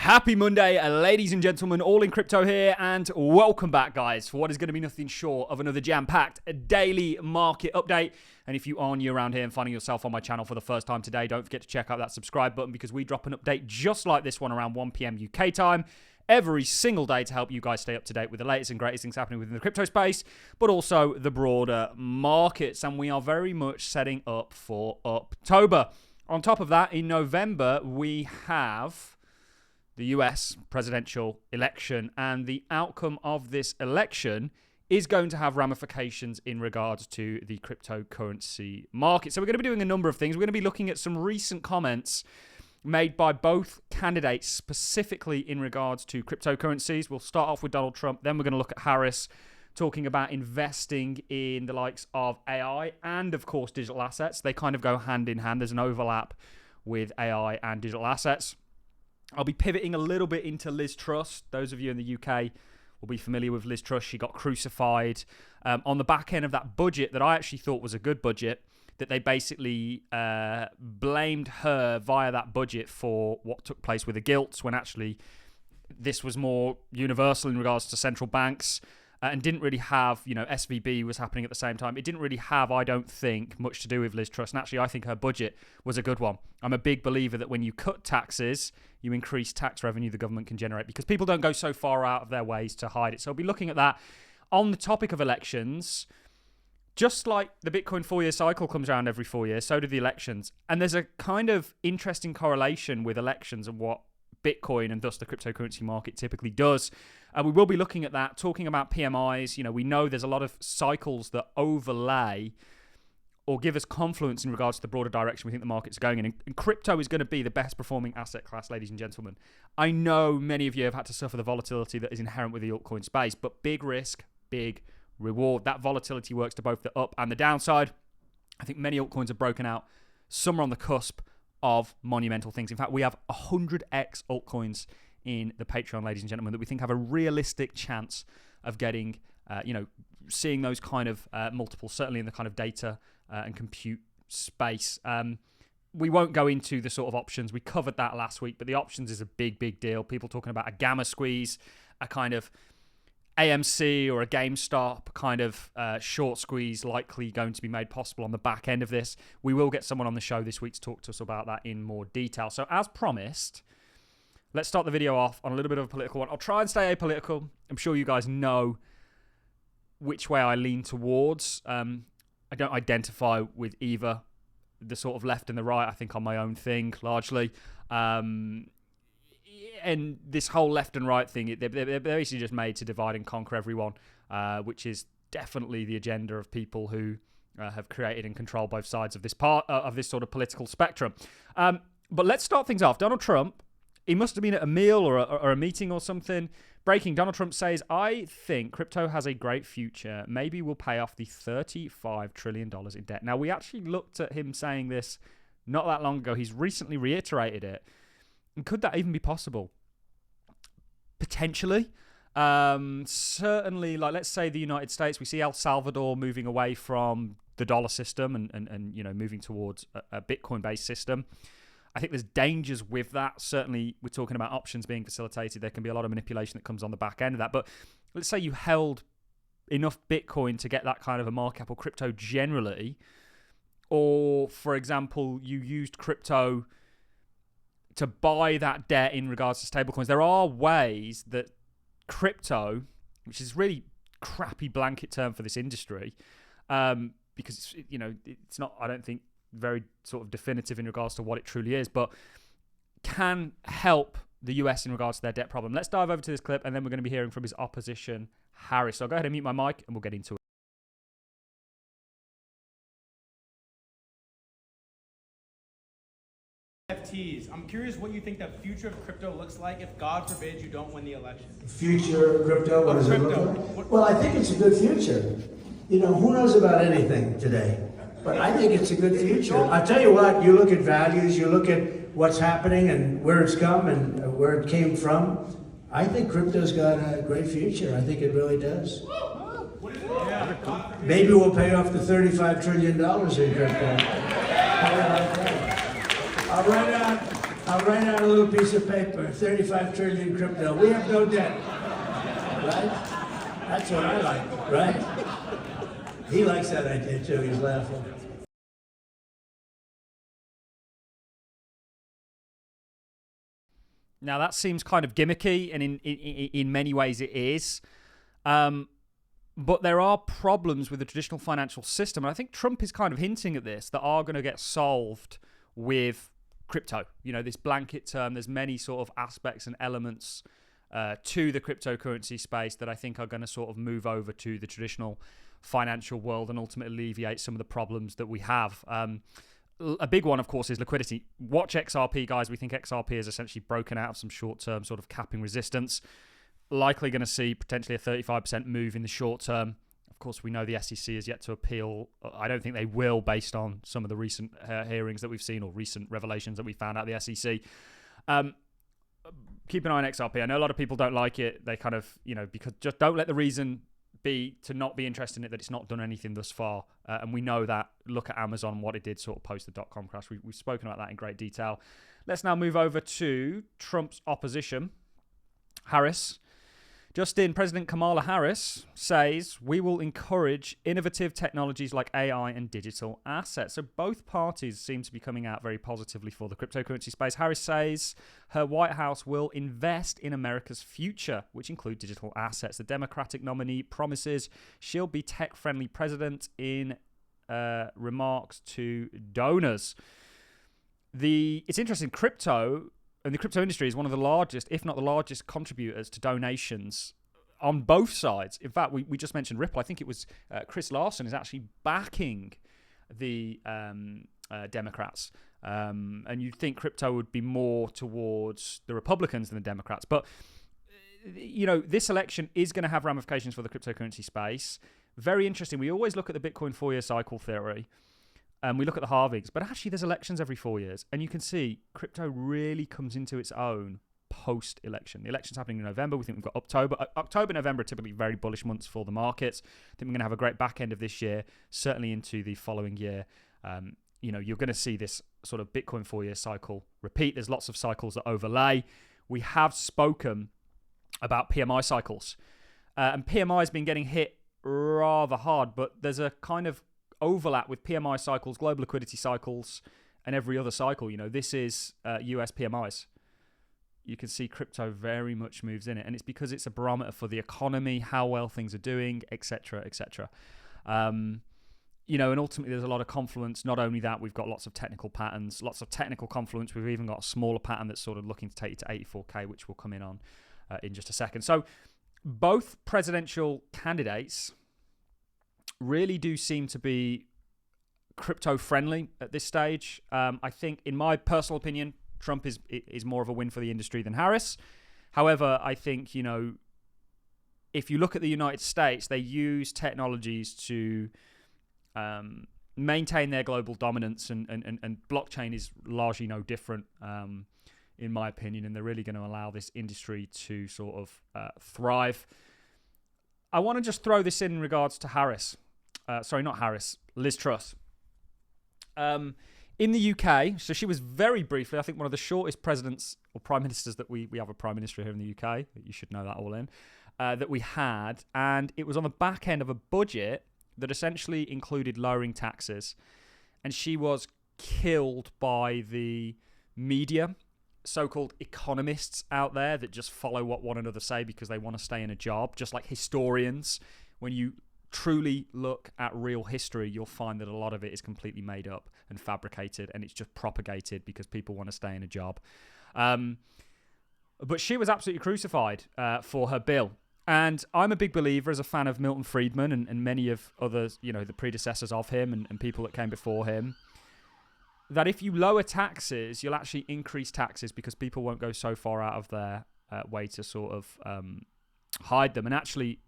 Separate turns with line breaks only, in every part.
Happy Monday, ladies and gentlemen, all in crypto here, and welcome back, guys, for what is going to be nothing short of another jam-packed daily market update. And if you are new around here and finding yourself on my channel for the first time today, don't forget to check out that subscribe button, because we drop an update just like this one around 1 p.m. UK time every single day to help you guys stay up to date with the latest and greatest things happening within the crypto space, but also the broader markets. And we are very much setting up for October. On top of that, in November, we have the US presidential election, and the outcome of this election is going to have ramifications in regards to the cryptocurrency market. So we're going to be doing a number of things. We're going to be looking at some recent comments made by both candidates specifically in regards to cryptocurrencies. We'll start off with Donald Trump, then we're going to look at Harris talking about investing in the likes of AI and, of course, digital assets. They kind of go hand in hand. There's an overlap with AI and digital assets. I'll be pivoting a little bit into Liz Truss. Those of you in the UK will be familiar with Liz Truss. She got crucified on the back end of that budget that I actually thought was a good budget, that they basically blamed her via that budget for what took place with the gilts, when actually this was more universal in regards to central banks, and didn't really have, SVB was happening at the same time. It didn't really have, I don't think, much to do with Liz Truss. And actually, I think her budget was a good one. I'm a big believer that when you cut taxes, you increase tax revenue the government can generate, because people don't go so far out of their ways to hide it. So I'll be looking at that. On the topic of elections, just like the Bitcoin 4-year cycle comes around every 4 years, so do the elections. And there's a kind of interesting correlation with elections and what Bitcoin and thus the cryptocurrency market typically does. We will be looking at that, talking about PMIs. We know there's a lot of cycles that overlay or give us confluence in regards to the broader direction we think the market's going in. And crypto is going to be the best performing asset class, ladies and gentlemen. I know many of you have had to suffer the volatility that is inherent with the altcoin space, but big risk, big reward. That volatility works to both the up and the downside. I think many altcoins have broken out. Some are on the cusp of monumental things. In fact, we have 100x altcoins in the Patreon, ladies and gentlemen, that we think have a realistic chance of getting, seeing those kind of multiples, certainly in the kind of data and compute space. We won't go into the sort of options. We covered that last week, but the options is a big, big deal. People talking about a gamma squeeze, a kind of AMC or a GameStop kind of short squeeze likely going to be made possible on the back end of this. We will get someone on the show this week to talk to us about that in more detail. So as promised, let's start the video off on a little bit of a political one. I'll try and stay apolitical. I'm sure you guys know which way I lean towards. I don't identify with either the sort of left and the right. I think I'm my own thing largely. And this whole left and right thing, they're basically just made to divide and conquer everyone, which is definitely the agenda of people who have created and control both sides of this part of this sort of political spectrum. But let's start things off. Donald Trump, he must have been at a meal or a meeting or something. Breaking, Donald Trump says, I think crypto has a great future. Maybe we'll pay off the $35 trillion in debt. Now, we actually looked at him saying this not that long ago. He's recently reiterated it. And could that even be possible? Potentially. Certainly, like, let's say the United States, we see El Salvador moving away from the dollar system and moving towards a Bitcoin-based system. I think there's dangers with that. Certainly, we're talking about options being facilitated. There can be a lot of manipulation that comes on the back end of that. But let's say you held enough Bitcoin to get that kind of a market cap, or crypto generally. Or, for example, you used crypto to buy that debt in regards to stablecoins. There are ways that crypto, which is really crappy blanket term for this industry, because it's not, I don't think, very sort of definitive in regards to what it truly is, but can help the US in regards to their debt problem. Let's dive over to this clip, and then we're going to be hearing from his opposition, Harris. So I'll go ahead and mute my mic, and we'll get into it.
NFTs. I'm curious what you think the future of crypto looks like if, God forbid, you don't win the election.
Future crypto? What does it look like? Well, I think it's a good future. Who knows about anything today? But I think it's a good future. I tell you what, you look at values, you look at what's happening and where it's come and where it came from. I think crypto's got a great future. I think it really does. Maybe we'll pay off the $35 trillion in crypto. How about that? I'll write out a little piece of paper, 35 trillion crypto. We have no debt, right? That's what I like, right? He likes that idea too, he's laughing.
Now that seems kind of gimmicky, and in many ways it is. But there are problems with the traditional financial system, and I think Trump is kind of hinting at this, that are going to get solved with crypto. You know, this blanket term, there's many sort of aspects and elements to the cryptocurrency space that I think are going to sort of move over to the traditional financial world and ultimately alleviate some of the problems that we have. A big one, of course, is liquidity. Watch XRP, guys. We think XRP is essentially broken out of some short-term sort of capping resistance. Likely going to see potentially a 35% move in the short term. Of course, we know the SEC is yet to appeal. I don't think they will, based on some of the recent hearings that we've seen or recent revelations that we found out of the SEC. Keep an eye on XRP. I know a lot of people don't like it. They kind of, because just don't let the reason be to not be interested in it that it's not done anything thus far. And we know that. Look at Amazon, what it did sort of post the dot-com crash. We've spoken about that in great detail. Let's now move over to Trump's opposition, Harris. President Kamala Harris says we will encourage innovative technologies like AI and digital assets. So both parties seem to be coming out very positively for the cryptocurrency space. Harris says her White House will invest in America's future, which include digital assets. The Democratic nominee promises she'll be tech-friendly president in remarks to donors. It's interesting, crypto... And the crypto industry is one of the largest, if not the largest, contributors to donations on both sides. In fact, we just mentioned Ripple. I think it was Chris Larson is actually backing the Democrats. And you'd think crypto would be more towards the Republicans than the Democrats. But, this election is going to have ramifications for the cryptocurrency space. Very interesting. We always look at the Bitcoin 4-year cycle theory. We look at the halvings, but actually there's elections every 4 years. And you can see crypto really comes into its own post-election. The election's happening in November. We think we've got October. October, November are typically very bullish months for the markets. I think we're going to have a great back end of this year, certainly into the following year. You're going to see this sort of Bitcoin 4-year cycle repeat. There's lots of cycles that overlay. We have spoken about PMI cycles. And PMI has been getting hit rather hard, but there's a kind of overlap with PMI cycles, global liquidity cycles, and every other cycle. This is US PMIs. You can see crypto very much moves in it, and it's because it's a barometer for the economy, how well things are doing, etc., etc. And ultimately there's a lot of confluence. Not only that, we've got lots of technical patterns, lots of technical confluence. We've even got a smaller pattern that's sort of looking to take you to 84K, which we'll come in on in just a second. So both presidential candidates really do seem to be crypto friendly at this stage. I think, in my personal opinion, Trump is more of a win for the industry than Harris. However, I think, if you look at the United States, they use technologies to maintain their global dominance, and blockchain is largely no different, in my opinion, and they're really going to allow this industry to sort of thrive. I want to just throw this in regards to Harris. Liz Truss. In the UK, so she was very briefly, I think, one of the shortest presidents or prime ministers that we have a prime minister here in the UK. You should know that all in. That we had. And it was on the back end of a budget that essentially included lowering taxes. And she was killed by the media, so-called economists out there that just follow what one another say because they want to stay in a job, just like historians. When you truly look at real history, you'll find that a lot of it is completely made up and fabricated, and it's just propagated because people want to stay in a job. But she was absolutely crucified for her bill. And I'm a big believer, as a fan of Milton Friedman and many of others, the predecessors of him and people that came before him, that if you lower taxes, you'll actually increase taxes because people won't go so far out of their way to sort of hide them. And actually,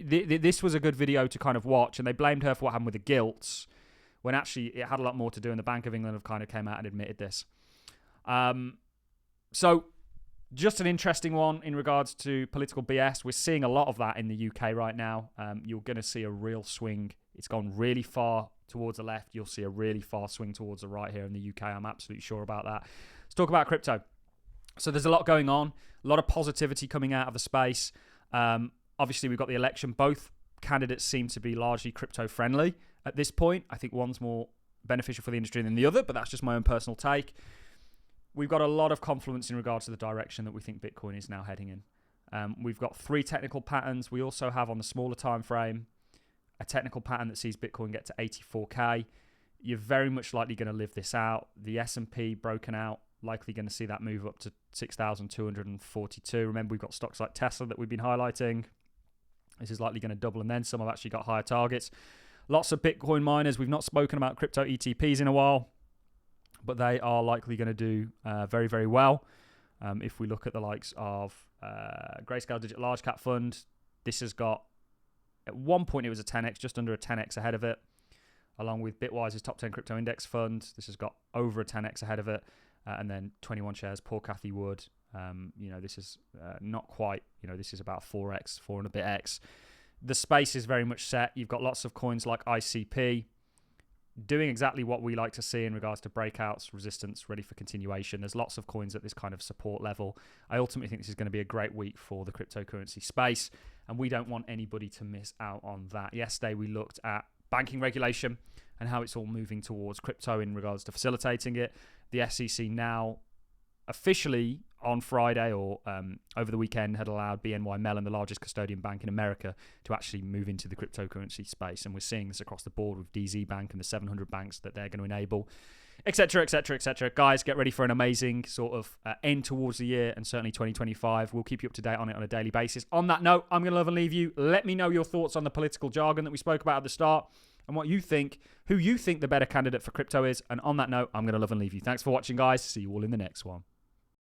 this was a good video to kind of watch, and they blamed her for what happened with the gilts, when actually it had a lot more to do, and the Bank of England have kind of came out and admitted this. So just an interesting one in regards to political BS. We're seeing a lot of that in the UK right now. You're going to see a real swing. It's gone really far towards the left. You'll see a really fast swing towards the right here in the UK. I'm absolutely sure about that. Let's talk about crypto. So there's a lot going on, a lot of positivity coming out of the space. Obviously, we've got the election. Both candidates seem to be largely crypto friendly at this point. I think one's more beneficial for the industry than the other, but that's just my own personal take. We've got a lot of confluence in regards to the direction that we think Bitcoin is now heading in. We've got 3 technical patterns. We also have on the smaller time frame a technical pattern that sees Bitcoin get to 84K. You're very much likely going to live this out. The S&P broken out, likely going to see that move up to 6,242. Remember, we've got stocks like Tesla that we've been highlighting. This is likely going to double, and then some have actually got higher targets. Lots of Bitcoin miners. We've not spoken about crypto ETPs in a while, but they are likely going to do very, very well. If we look at the likes of Grayscale Digit Large Cap Fund, this has got, at one point it was a 10x, just under a 10x ahead of it, along with Bitwise's Top 10 Crypto Index Fund. This has got over a 10x ahead of it. And then 21 shares, Paul Cathy Wood. This is not quite, this is about 4x, 4 and a bit x. The space is very much set. You've got lots of coins like ICP doing exactly what we like to see in regards to breakouts, resistance, ready for continuation. There's lots of coins at this kind of support level. I ultimately think this is going to be a great week for the cryptocurrency space, and we don't want anybody to miss out on that. Yesterday, we looked at banking regulation and how it's all moving towards crypto in regards to facilitating it. The SEC now officially on Friday or over the weekend had allowed BNY Mellon, the largest custodian bank in America, to actually move into the cryptocurrency space. And we're seeing this across the board with DZ Bank and the 700 banks that they're going to enable, etc., etc., etc. Guys, get ready for an amazing sort of end towards the year and certainly 2025. We'll keep you up to date on it on a daily basis. On that note, I'm going to love and leave you. Let me know your thoughts on the political jargon that we spoke about at the start and what you think, who you think the better candidate for crypto is. And on that note, I'm going to love and leave you. Thanks for watching, guys. See you all in the next one.